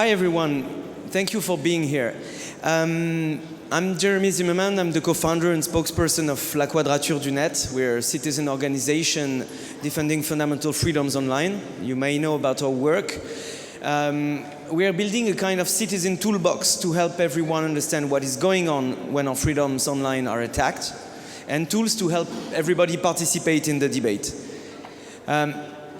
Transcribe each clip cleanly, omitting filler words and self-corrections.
Hi everyone, thank you for being here. I'm Jérémie Zimmermann, I'm the co-founder and spokesperson of La Quadrature du Net. We're a citizen organization defending fundamental freedoms online. You may know about our work. We are building a kind of citizen toolbox to help everyone understand what is going on when our freedoms online are attacked, and tools to help everybody participate in the debate.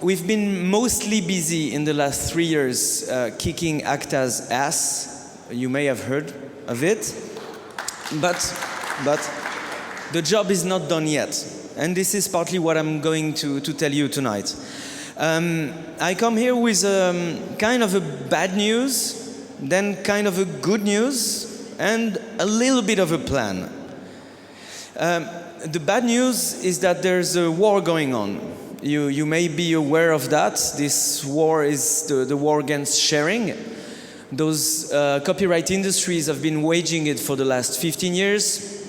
We've been mostly busy in the last 3 years kicking ACTA's ass. You may have heard of it. But the job is not done yet. And this is partly what I'm going to tell you tonight. I come here with kind of a bad news, then kind of a good news, and a little bit of a plan. The bad news is that there's a war going on. You may be aware of that. This war is the war against sharing. Those copyright industries have been waging it for the last 15 years.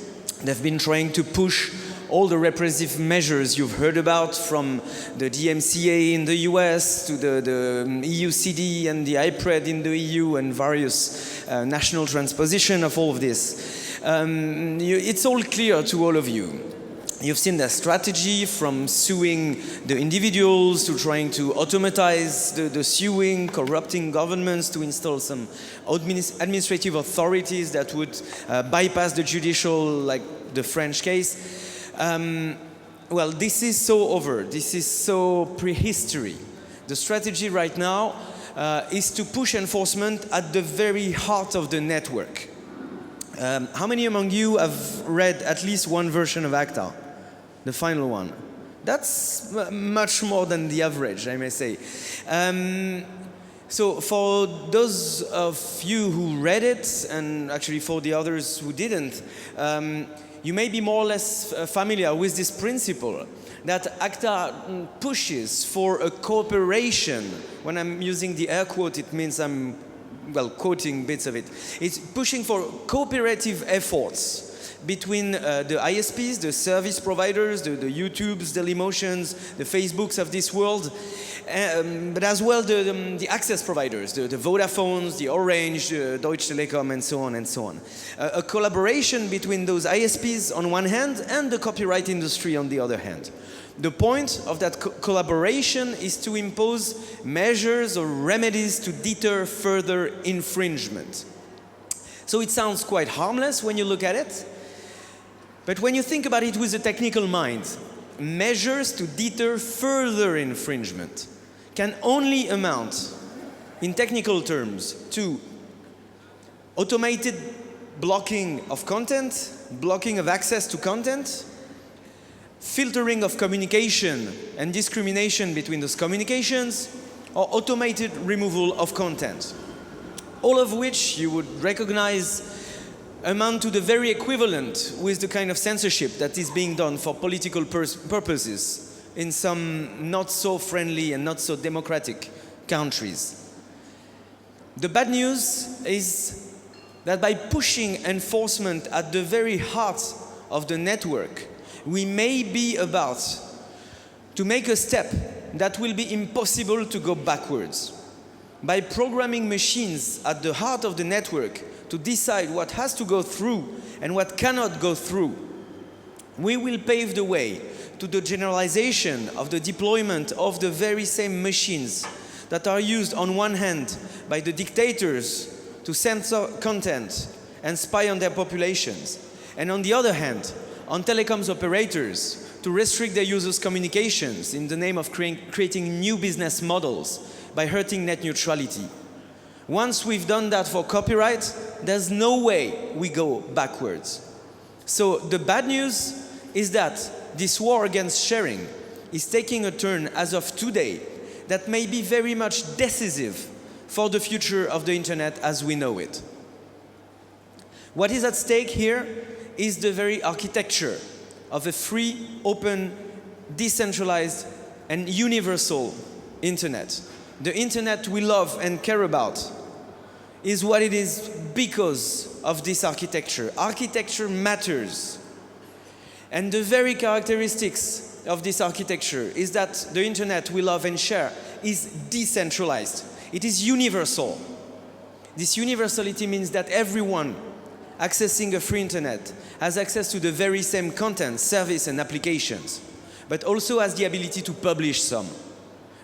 They've been trying to push all the repressive measures you've heard about, from the DMCA in the US to the EUCD and the IPRED in the EU and various national transposition of all of this. It's all clear to all of you. You've seen their strategy, from suing the individuals to trying to automatize the suing, corrupting governments, to install some administrative authorities that would bypass the judicial, like the French case. Well, this is so over. This is so prehistory. The strategy right now is to push enforcement at the very heart of the network. How many among you have read at least one version of ACTA? The final one. That's much more than the average, I may say. So for those of you who read it, and actually for the others who didn't, you may be more or less familiar with this principle that ACTA pushes for a cooperation. When I'm using the air quote, it means I'm, well, quoting bits of it. It's pushing for cooperative efforts between the ISPs, the service providers, the YouTubes, the Dailymotions, the Facebooks of this world, but as well the access providers, the Vodafones, the Orange, Deutsche Telekom, and so on and so on. A collaboration between those ISPs on one hand and the copyright industry on the other hand. The point of that collaboration is to impose measures or remedies to deter further infringement. So it sounds quite harmless when you look at it. But when you think about it with a technical mind, measures to deter further infringement can only amount, in technical terms, to automated blocking of content, blocking of access to content, filtering of communication and discrimination between those communications, or automated removal of content. All of which you would recognize amount to the very equivalent with the kind of censorship that is being done for political purposes in some not so friendly and not so democratic countries. The bad news is that by pushing enforcement at the very heart of the network, we may be about to make a step that will be impossible to go backwards. By programming machines at the heart of the network to decide what has to go through and what cannot go through, we will pave the way to the generalization of the deployment of the very same machines that are used on one hand by the dictators to censor content and spy on their populations, and on the other hand, on telecoms operators to restrict their users' communications in the name of creating new business models by hurting net neutrality. Once we've done that for copyright, there's no way we go backwards. So the bad news is that this war against sharing is taking a turn as of today that may be very much decisive for the future of the internet as we know it. What is at stake here is the very architecture of a free, open, decentralized, and universal internet. The internet we love and care about is what it is because of this architecture. Architecture matters. And the very characteristics of this architecture is that the internet we love and share is decentralized. It is universal. This universality means that everyone accessing a free internet has access to the very same content, service, and applications, but also has the ability to publish some.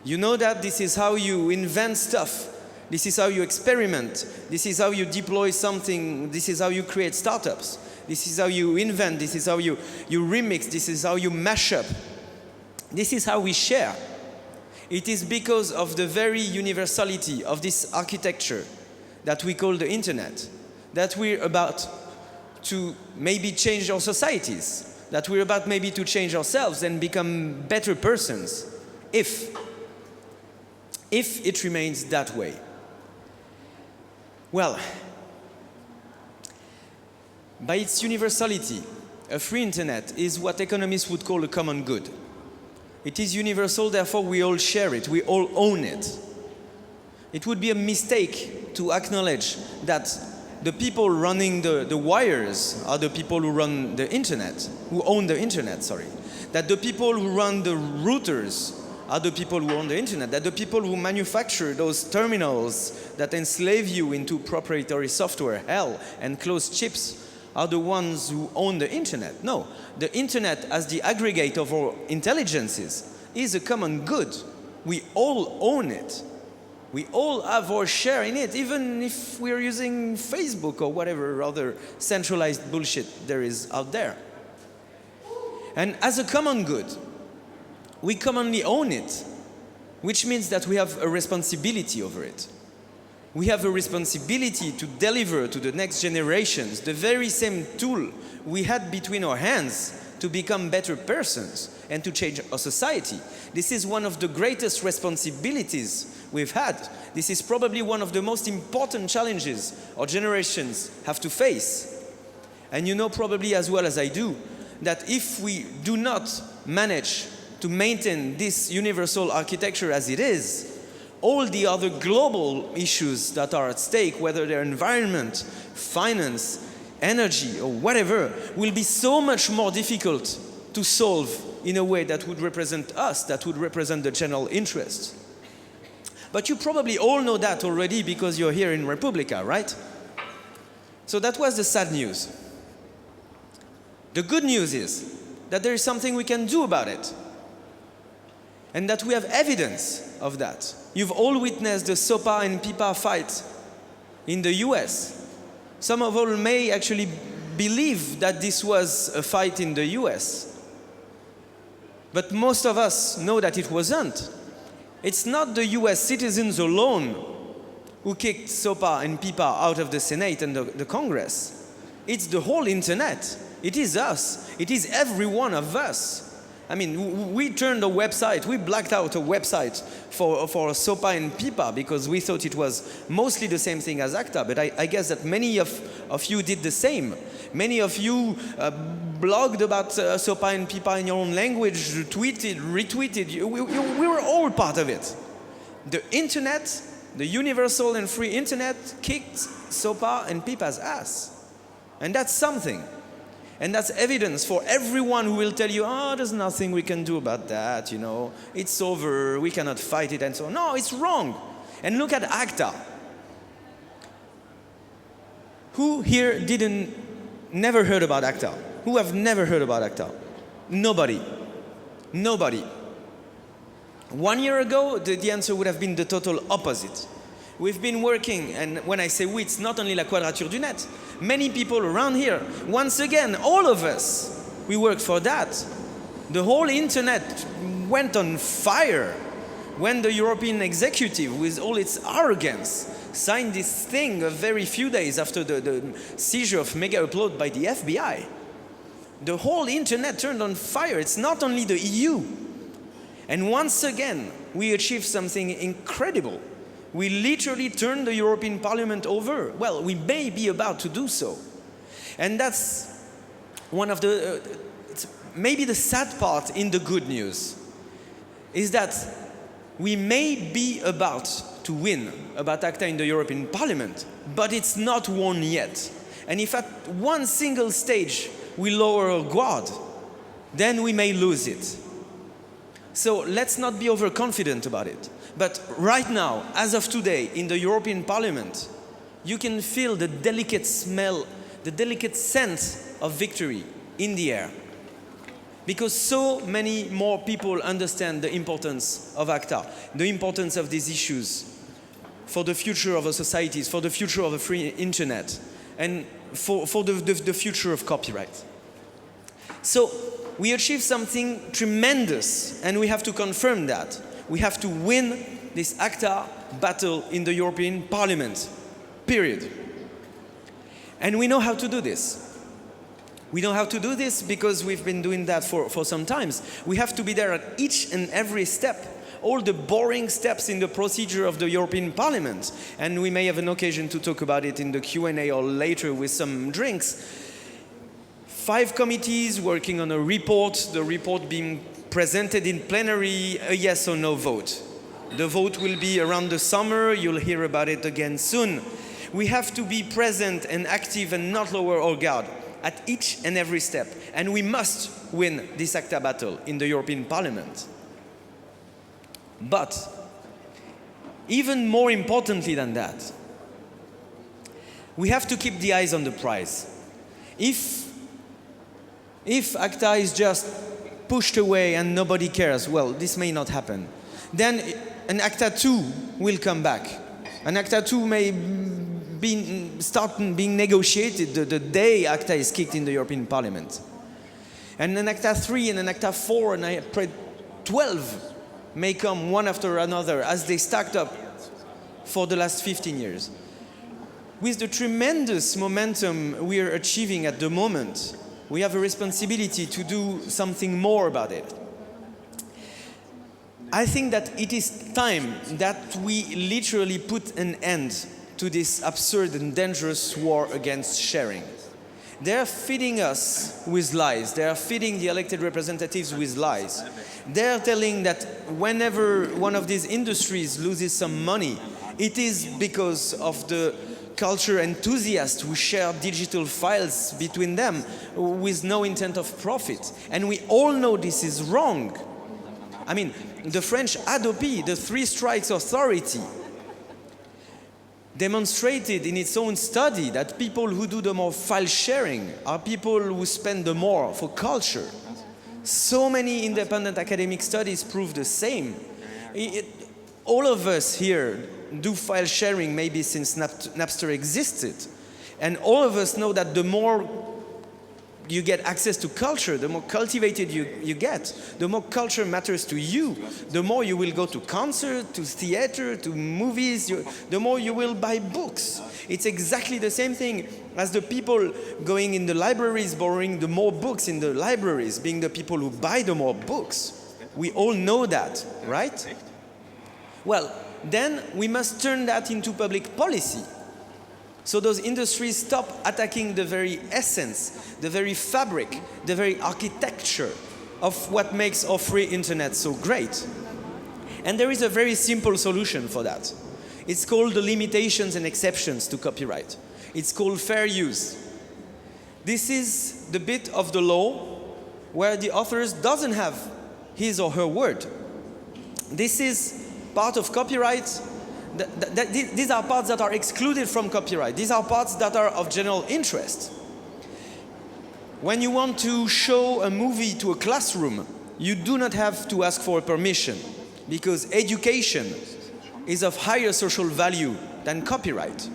You know that this is how you invent stuff. This is how you experiment. This is how you deploy something. This is how you create startups. This is how you invent. This is how you remix. This is how you mash up. This is how we share. It is because of the very universality of this architecture that we call the internet, that we're about to maybe change our societies, that we're about maybe to change ourselves and become better persons, if it remains that way. Well, by its universality, a free internet is what economists would call a common good. It is universal, therefore we all share it, we all own it. It would be a mistake to acknowledge that the people running the wires are the people who run the internet, who own the internet, sorry. That the people who run the routers are the people who own the internet, that the people who manufacture those terminals that enslave you into proprietary software, hell, and closed chips are the ones who own the internet. No, the internet as the aggregate of our intelligences is a common good. We all own it. We all have our share in it, even if we're using Facebook or whatever other centralized bullshit there is out there. And as a common good, we commonly own it, which means that we have a responsibility over it. We have a responsibility to deliver to the next generations the very same tool we had between our hands to become better persons and to change our society. This is one of the greatest responsibilities we've had. This is probably one of the most important challenges our generations have to face. And you know probably as well as I do that if we do not manage to maintain this universal architecture as it is, all the other global issues that are at stake, whether they're environment, finance, energy, or whatever, will be so much more difficult to solve in a way that would represent us, that would represent the general interest. But you probably all know that already because you're here in Republica, right? So that was the sad news. The good news is that there is something we can do about it, and that we have evidence of that. You've all witnessed the SOPA and PIPA fight in the US. Some of you may actually believe that this was a fight in the US. But most of us know that it wasn't. It's not the US citizens alone who kicked SOPA and PIPA out of the Senate and the Congress. It's the whole internet. It is us. It is every one of us. I mean, we turned a website, we blacked out a website for SOPA and PIPA because we thought it was mostly the same thing as ACTA, but I guess that many of you did the same. Many of you blogged about SOPA and PIPA in your own language, tweeted, retweeted. We were all part of it. The internet, the universal and free internet, kicked SOPA and PIPA's ass. And that's something. And that's evidence for everyone who will tell you, oh, there's nothing we can do about that, you know. It's over, we cannot fight it, and so on. No, it's wrong. And look at ACTA. Who here never heard about ACTA? Who have never heard about ACTA? Nobody. Nobody. 1 year ago, the answer would have been the total opposite. We've been working, and when I say we, it's not only La Quadrature du Net. Many people around here, once again, all of us, we worked for that. The whole internet went on fire when the European executive, with all its arrogance, signed this thing a very few days after the seizure of Mega Upload by the FBI. The whole internet turned on fire. It's not only the EU. And once again, we achieved something incredible. We literally turned the European Parliament over. Well, we may be about to do so. And that's one of the, maybe the sad part in the good news, is that we may be about to win about ACTA in the European Parliament, but it's not won yet. And if at one single stage we lower our guard, then we may lose it. So let's not be overconfident about it. But right now, as of today, in the European Parliament, you can feel the delicate smell, the delicate scent of victory in the air. Because so many more people understand the importance of ACTA, the importance of these issues for the future of our societies, for the future of a free internet, and for the future of copyright. So we achieved something tremendous, and we have to confirm that. We have to win this ACTA battle in the European Parliament, period. And we know how to do this. We know how to do this because we've been doing that for some time. We have to be there at each and every step, all the boring steps in the procedure of the European Parliament. And we may have an occasion to talk about it in the Q&A or later with some drinks. 5 committees working on a report, the report being presented in plenary, a yes or no vote. The vote will be around the summer, you'll hear about it again soon. We have to be present and active and not lower our guard at each and every step. And we must win this ACTA battle in the European Parliament. But even more importantly than that, we have to keep the eyes on the prize. If ACTA is just pushed away and nobody cares, well, this may not happen. Then an ACTA 2 will come back. An ACTA 2 may start being negotiated the day ACTA is kicked in the European Parliament. And an ACTA 3 and an ACTA 4 and I pray 12 may come one after another as they stacked up for the last 15 years. With the tremendous momentum we are achieving at the moment, we have a responsibility to do something more about it. I think that it is time that we literally put an end to this absurd and dangerous war against sharing. They are feeding us with lies. They are feeding the elected representatives with lies. They are telling that whenever one of these industries loses some money, it is because of the culture enthusiasts who share digital files between them with no intent of profit. And we all know this is wrong. I mean, the French ADOPI, the Three Strikes Authority, demonstrated in its own study that people who do the more file sharing are people who spend the more for culture. So many independent academic studies prove the same. All of us here do file sharing maybe since Napster existed. And all of us know that the more you get access to culture, the more cultivated you get, the more culture matters to you, the more you will go to concert, to theater, to movies, the more you will buy books. It's exactly the same thing as the people going in the libraries, borrowing the more books in the libraries, being the people who buy the more books. We all know that, right? Well, then we must turn that into public policy. So those industries stop attacking the very essence, the very fabric, the very architecture of what makes our free internet so great. And there is a very simple solution for that. It's called the limitations and exceptions to copyright. It's called fair use. This is the bit of the law where the author doesn't have his or her word. This is part of copyright. These are parts that are excluded from copyright. These are parts that are of general interest. When you want to show a movie to a classroom, you do not have to ask for permission because education is of higher social value than copyright.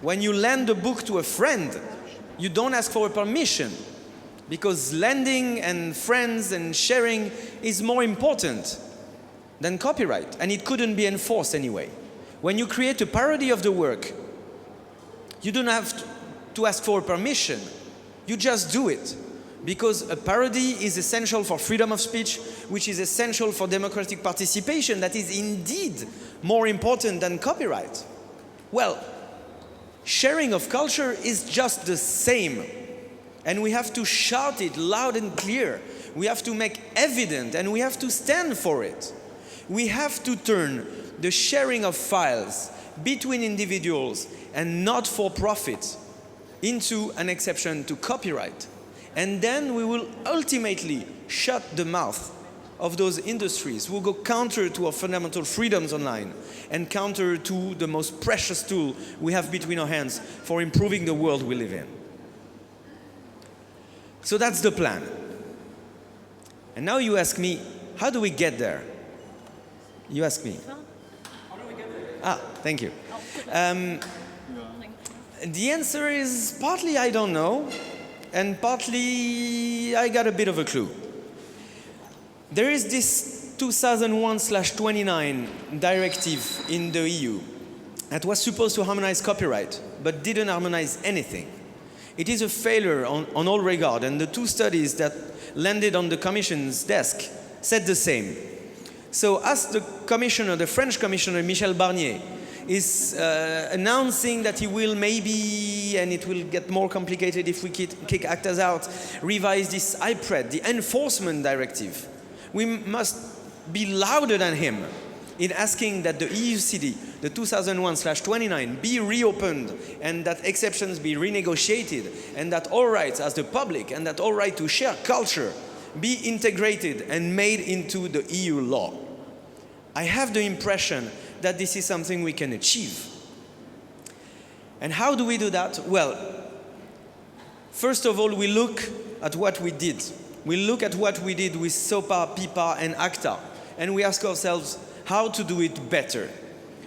When you lend a book to a friend, you don't ask for permission because lending and friends and sharing is more important than copyright, and it couldn't be enforced anyway. When you create a parody of the work, you don't have to ask for permission. You just do it. Because a parody is essential for freedom of speech, which is essential for democratic participation, that is indeed more important than copyright. Well, sharing of culture is just the same. And we have to shout it loud and clear. We have to make evident, and we have to stand for it. We have to turn the sharing of files between individuals and not for profit into an exception to copyright. And then we will ultimately shut the mouth of those industries will go counter to our fundamental freedoms online and counter to the most precious tool we have between our hands for improving the world we live in. So that's the plan. And now you ask me, how do we get there? You ask me. How do we get there? Thank you. The answer is partly I don't know, and partly I got a bit of a clue. There is this 2001/29 directive in the EU that was supposed to harmonize copyright, but didn't harmonize anything. It is a failure on all regard, and the two studies that landed on the Commission's desk said the same. So as the Commissioner, the French Commissioner Michel Barnier, is announcing that he will maybe, and it will get more complicated if we kick ACTA out, revise this IPRED, the Enforcement Directive, we must be louder than him in asking that the EUCD, the 2001/29, be reopened and that exceptions be renegotiated and that all rights as the public and that all right to share culture be integrated and made into the EU law. I have the impression that this is something we can achieve. And how do we do that? Well, first of all, we look at what we did. We look at what we did with SOPA, PIPA, and ACTA, and we ask ourselves how to do it better.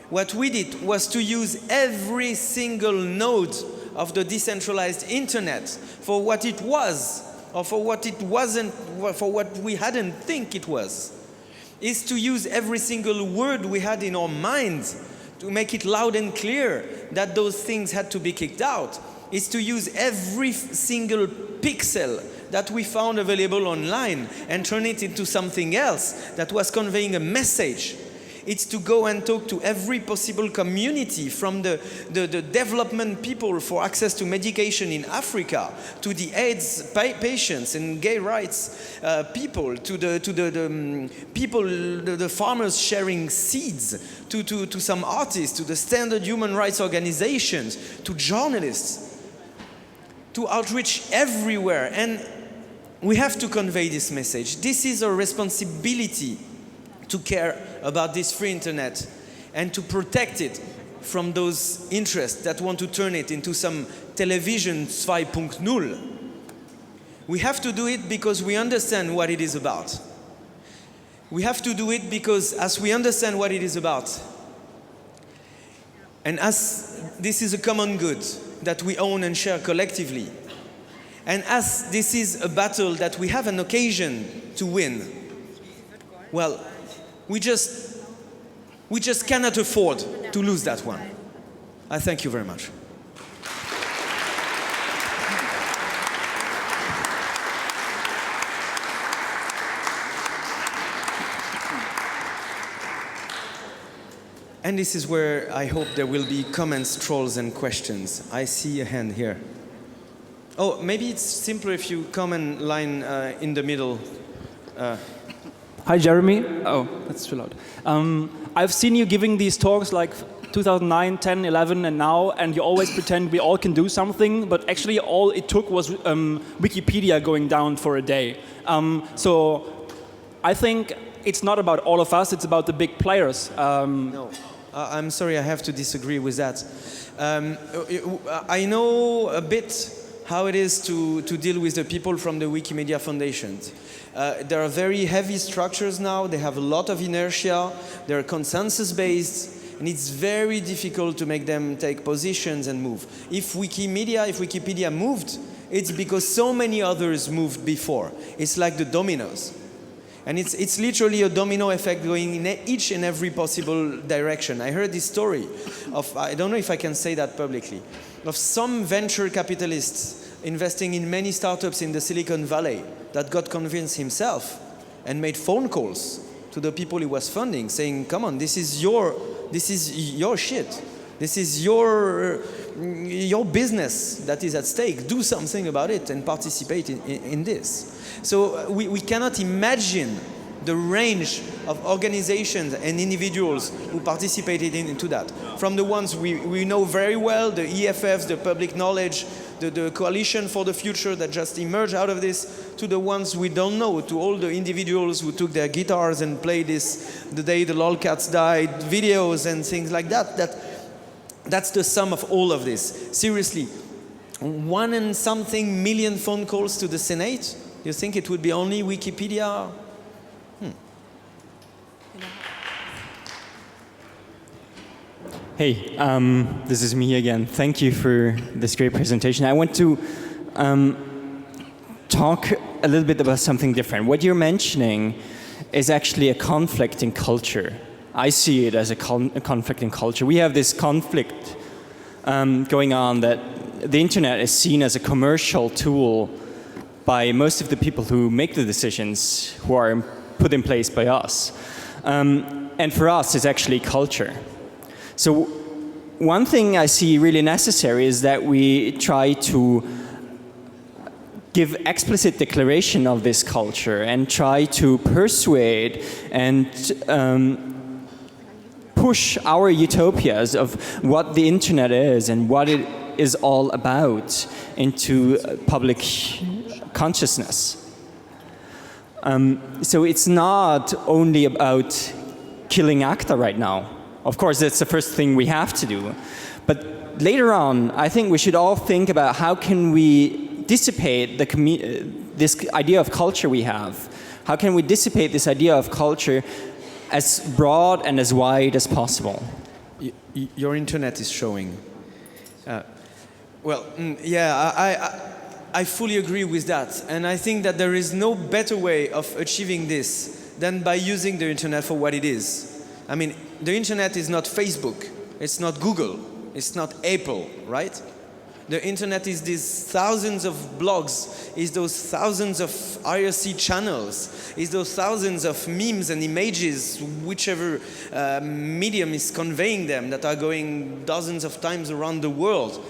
What we did was to use every single node of the decentralized internet for what it was, or for what it wasn't, for what we hadn't think it was. Is to use every single word we had in our minds to make it loud and clear that those things had to be kicked out. Is to use every single pixel that we found available online and turn it into something else that was conveying a message. It's to go and talk to every possible community, from the development people for access to medication in Africa, to the AIDS patients and gay rights people, to the people, the farmers sharing seeds, to some artists, to the standard human rights organizations, to journalists, to outreach everywhere. And we have to convey this message. This is our responsibility, to care about this free internet and to protect it from those interests that want to turn it into some television 2.0. We have to do it because we understand what it is about. We have to do it because as we understand what it is about, and as this is a common good that we own and share collectively, and as this is a battle that we have an occasion to win, well, we just cannot afford to lose that one. I thank you very much. And this is where I hope there will be comments, trolls, and questions. I see a hand here. Oh, maybe it's simpler if you come and line in the middle. Hi, Jeremy. Oh, that's too loud. I've seen you giving these talks like 2009, 10, 11, and now, and you always pretend we all can do something, but actually all it took was Wikipedia going down for a day. So I think it's not about all of us, it's about the big players. No, I'm sorry, I have to disagree with that. I know a bit how it is to deal with the people from the Wikimedia Foundation. There are very heavy structures now, they have a lot of inertia, they're consensus-based, and it's very difficult to make them take positions and move. If Wikipedia moved, it's because so many others moved before. It's like the dominoes. And it's literally a domino effect going in each and every possible direction. I heard this story of, I don't know if I can say that publicly, of some venture capitalists investing in many startups in the Silicon Valley that got convinced himself and made phone calls to the people he was funding saying, come on, this is your shit. This is your business that is at stake. Do something about it and participate in this. So we cannot imagine the range of organizations and individuals who participated into that. From the ones we know very well, the EFFs, the public knowledge, the coalition for the future that just emerged out of this, to the ones we don't know, to all the individuals who took their guitars and played this "The Day the Lolcats Died" videos and things like that. That's the sum of all of this. Seriously, 1 and something million phone calls to the Senate? You think it would be only Wikipedia? Hey, this is me again. Thank you for this great presentation. I want to talk a little bit about something different. What you're mentioning is actually a conflict in culture. I see it as a conflict in culture. We have this conflict going on that the internet is seen as a commercial tool by most of the people who make the decisions, who are put in place by us. And for us, it's actually culture. So one thing I see really necessary is that we try to give explicit declaration of this culture and try to persuade and push our utopias of what the internet is and what it is all about into public consciousness. So it's not only about killing ACTA right now. Of course, that's the first thing we have to do. But later on, I think we should all think about how can we dissipate this idea of culture we have. How can we dissipate this idea of culture as broad and as wide as possible? Your internet is showing. I fully agree with that. And I think that there is no better way of achieving this than by using the internet for what it is. I mean, the internet is not Facebook, it's not Google, it's not Apple, right? The internet is these thousands of blogs, is those thousands of IRC channels, is those thousands of memes and images, whichever medium is conveying them, that are going dozens of times around the world.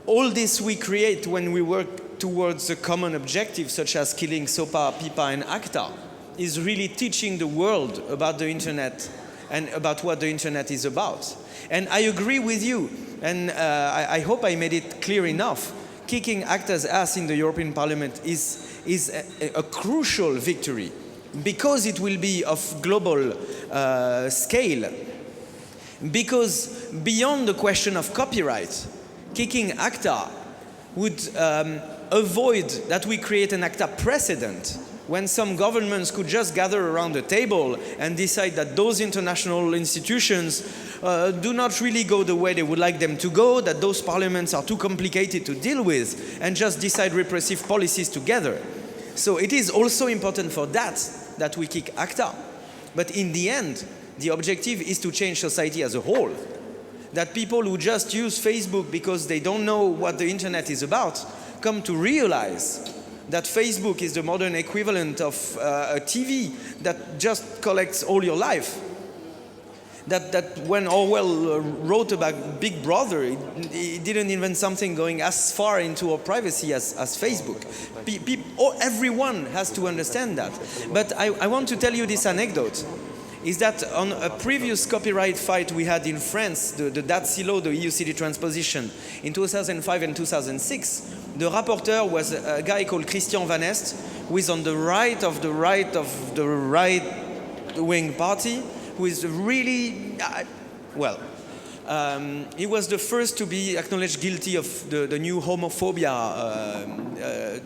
All this we create when we work towards a common objective, such as killing SOPA, PIPA, and ACTA, is really teaching the world about the internet and about what the internet is about. And I agree with you, and I hope I made it clear enough. Kicking ACTA's ass in the European Parliament is a crucial victory, because it will be of global scale. Because beyond the question of copyright, kicking ACTA would avoid that we create an ACTA precedent, when some governments could just gather around the table and decide that those international institutions do not really go the way they would like them to go, that those parliaments are too complicated to deal with, and just decide repressive policies together. So it is also important for that we kick ACTA. But in the end, the objective is to change society as a whole. That people who just use Facebook because they don't know what the internet is about come to realize that Facebook is the modern equivalent of a TV that just collects all your life. That when Orwell wrote about Big Brother, he didn't invent something going as far into our privacy as Facebook. Everyone has to understand that. But I want to tell you this anecdote. Is that on a previous copyright fight we had in France, the DATSI law, the EU city transposition, in 2005 and 2006, the rapporteur was a guy called Christian Van Est, who is on the right of the right-wing party, who is really, he was the first to be acknowledged guilty of the new homophobia,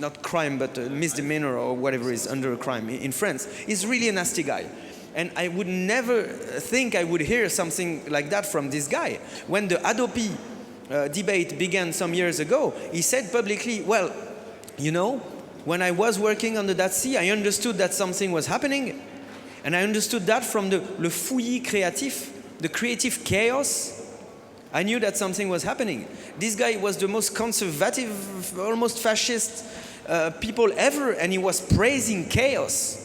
not crime, but misdemeanor or whatever is under a crime in France. He's really a nasty guy. And I would never think I would hear something like that from this guy. When the Adopi debate began some years ago, he said publicly, well, you know, when I was working on the DATSI, I understood that something was happening. And I understood that from le fouillis créatif, the creative chaos. I knew that something was happening. This guy was the most conservative, almost fascist people ever, and he was praising chaos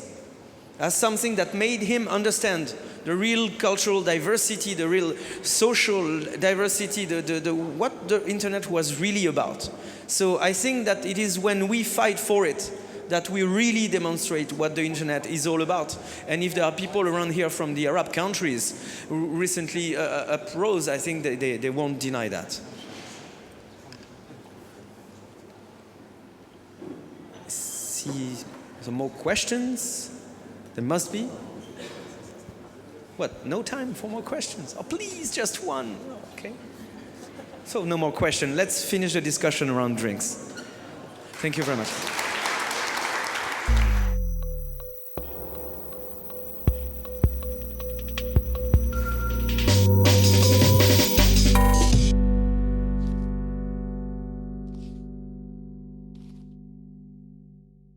as something that made him understand the real cultural diversity, the real social diversity, what the internet was really about. So I think that it is when we fight for it that we really demonstrate what the internet is all about. And if there are people around here from the Arab countries who recently uprose, I think they won't deny that. See some more questions? There must be. What, no time for more questions? Oh, please, just one. Okay. So no more question. Let's finish the discussion around drinks. Thank you very much.